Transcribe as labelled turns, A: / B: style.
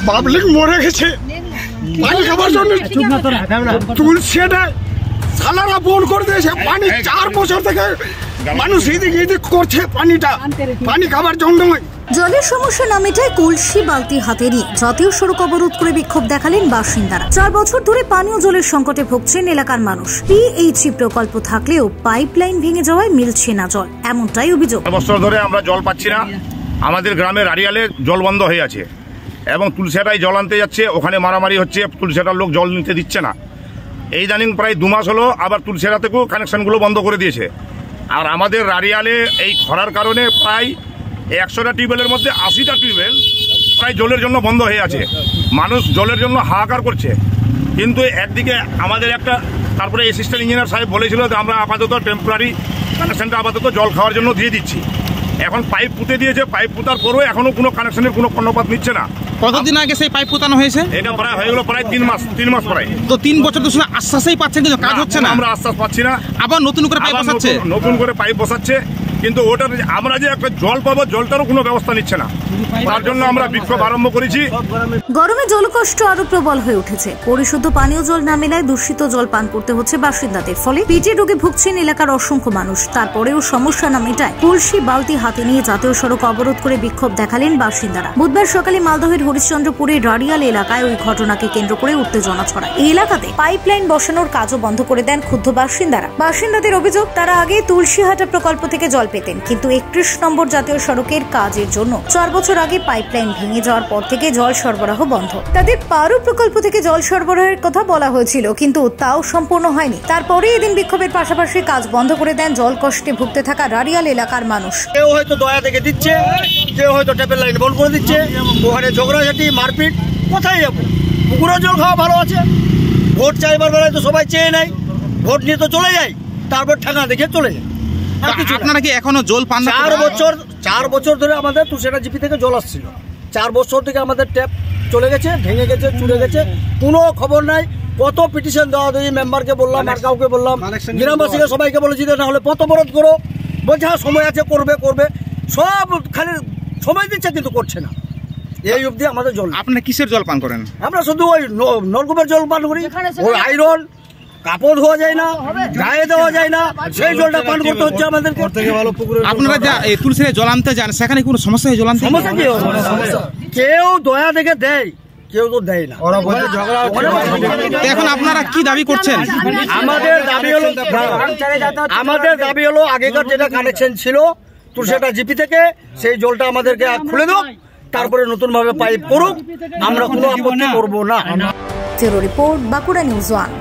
A: Public মরে গেছে পানি খাবার জন্য। তুলসিটা সালারা বন্ধ করে দিয়েছে পানি। 4 বছর থেকে মানুষ এদিক করছে পানি খাবার জন্য।
B: জলের সমস্যা না মেটায় কলসি বালতি হাতে নিয়ে জাতীয় সড়ক অবরোধ করে বিক্ষোভ দেখালেন বাসিন্দারা। 4 বছর ধরে পানীয় জলের সংকটে ভুগছেন এলাকার মানুষ। পিএইচই প্রকল্প থাকলেও পাইপলাইন ভেঙে যাওয়ায় মিলছে না জল, এমনটাই অভিযোগ।
C: 4 বছর ধরে আমরা জল পাচ্ছি না। আমাদের গ্রামের আড়িয়ালে জল বন্ধ হয়ে আছে এবং তুলসিয়াটায় জল আনতে যাচ্ছে, ওখানে মারামারি হচ্ছে, তুলসিয়াটার লোক জল নিতে দিচ্ছে না। এই জানিন প্রায় 2 মাস হলো আবার তুলসিয়াটা থেকেও কানেকশনগুলো বন্ধ করে দিয়েছে। আর আমাদের আড়িয়ালে এই খরার কারণে প্রায় 100টা টিউবওয়েলের মধ্যে 80টা টিউবওয়েল প্রায় জলের জন্য বন্ধ হয়ে আছে। মানুষ জলের জন্য হাহাকার করছে। কিন্তু একদিকে আমাদের তারপরে অ্যাসিস্ট্যান্ট ইঞ্জিনিয়ার সাহেব বলেছিল যে আমরা আপাতত টেম্পোরারি কানেকশনটা আপাতত জল খাওয়ার জন্য দিয়ে দিচ্ছি। এখন পাইপ পুঁতে দিয়েছে, পাইপ পুঁতার পরেও এখনো কোনো কানেকশনের কোনো কর্ণপাত নিচ্ছে না।
D: কতদিন আগে সেই পাইপ পুঁতানো হয়েছে?
C: এটা প্রায় হয়ে গেল প্রায় 3 মাস প্রায়।
D: তো 3 বছর তো শুনে আশ্বাসই পাচ্ছেন কিন্তু কাজ হচ্ছে না।
C: আমরা আশ্বাস পাচ্ছি না।
D: আবার নতুন করে পাইপ বসাচ্ছে কিন্তু ওটার আমরা যে একটা জল পাবো জলটারও কোনো ব্যবস্থা নিচ্ছে না। তার জন্য আমরা বিক্ষোভ আরম্ভ করেছি।
B: গরমে জলকষ্ট আরো প্রবল হয়ে উঠেছে। পরিশুদ্ধ পানীয় জল না মেলায় দূষিত জল পান করতে হচ্ছে বাসিন্দাদের। ফলে পেটে রোগে ভুগছেন এলাকার অসংখ্য মানুষ। তারপরেও সমস্যা না মেটায় কলসি বালতি হাতে নিয়ে জাতীয় সড়ক অবরোধ করে বিক্ষোভ দেখালেন বাসিন্দারা। বুধবার সকালে মালদহের হরিশ্চন্দ্রপুরের রাড়িয়াল এলাকায় ওই ঘটনাকে কেন্দ্র করে উত্তেজনা ছড়ায়। এই এলাকাতে পাইপলাইন বসানোর কাজও বন্ধ করে দেন ক্ষুব্ধ বাসিন্দারা। বাসিন্দাদের অভিযোগ, তারা আগে তুলসীহাটা প্রকল্প থেকে জল পেতেন, কিন্তু 31 নম্বর জাতীয় সড়কের কাজের জন্য 4 বছর আগে পাইপলাইন ভেঙে যাওয়ার পর থেকে জল সরবরাহ বন্ধ। তাদের পারু প্রকল্প থেকে জল সরবরাহের কথা বলা হয়েছিল, কিন্তু তাও সম্পূর্ণ হয়নি। তারপরে এদিন বিক্ষোভের পাশাপাশি কাজ বন্ধ করে দেন জল কষ্টে ভুগতে থাকা রাড়িয়াল এলাকার মানুষ।
A: কেউ হয়তো দয়া থেকে দিচ্ছে, কেউ হয়তো ট্যাপের লাইন বন্ধ করে দিচ্ছে। ওখানে ঝগড়াঝাটি মারপিট, কোথায় যাবো? পুকুরের জল খাওয়া ভালো আছে। ভোট চাইবার বেলায় তো সবাই চেয়ে নেয়, ভোট নিয়ে তো চলে যায়, তারপর ঠেকা দেখে চলে যায়।
D: আপনারা কি এখনো জল পান না?
A: 4 বছর ধরে আমাদের তুলসিয়াটা জিপি থেকে জল আসছিল। 4 বছর থেকে আমাদের ট্যাপ চলে গেছে, ভেঙে গেছে, চুড়ে গেছে, কোনো খবর নাই। কত পিটিশন দেওয়া দেয়, মেম্বারকে বললাম, আর কাউকে বললাম, গ্রামবাসীকে সবাইকে বলেছি না হলে পথ অবরোধ করো। বলছে হ্যাঁ সময় আছে, করবে। সব খালি সময় দিচ্ছে কিন্তু করছে না। এই অবধি আমাদের জল।
D: আপনারা কিসের জল পান করেন?
A: আমরা শুধু ওই নলকূপের জল পান করি। ওই আয়রন, কাপড় ধোয়া যায় না, গায়ে দেওয়া যায় না, সেই জলটা পান করতে হচ্ছে আমাদের।
D: আপনারা যা এই তুলসিতে জল আনতে যান, সেখানে কোনো সমস্যা হয়? জল আনতে
A: সমস্যা কি? কেউ দয়া দেখে দেয়, কেউ তো দেয় না।
D: এখন আপনারা কি দাবি করছেন?
A: আমাদের দাবি হলো আগেকার যেটা কানেকশন ছিল তুলসিয়াটা জিপি থেকে, সেই জলটা আমাদেরকে খুলে দাও, তারপরে নতুন ভাবে পাইপ করুক। আমরা কোনো আপত্তি করবো না।
B: Report, Bankura news 1।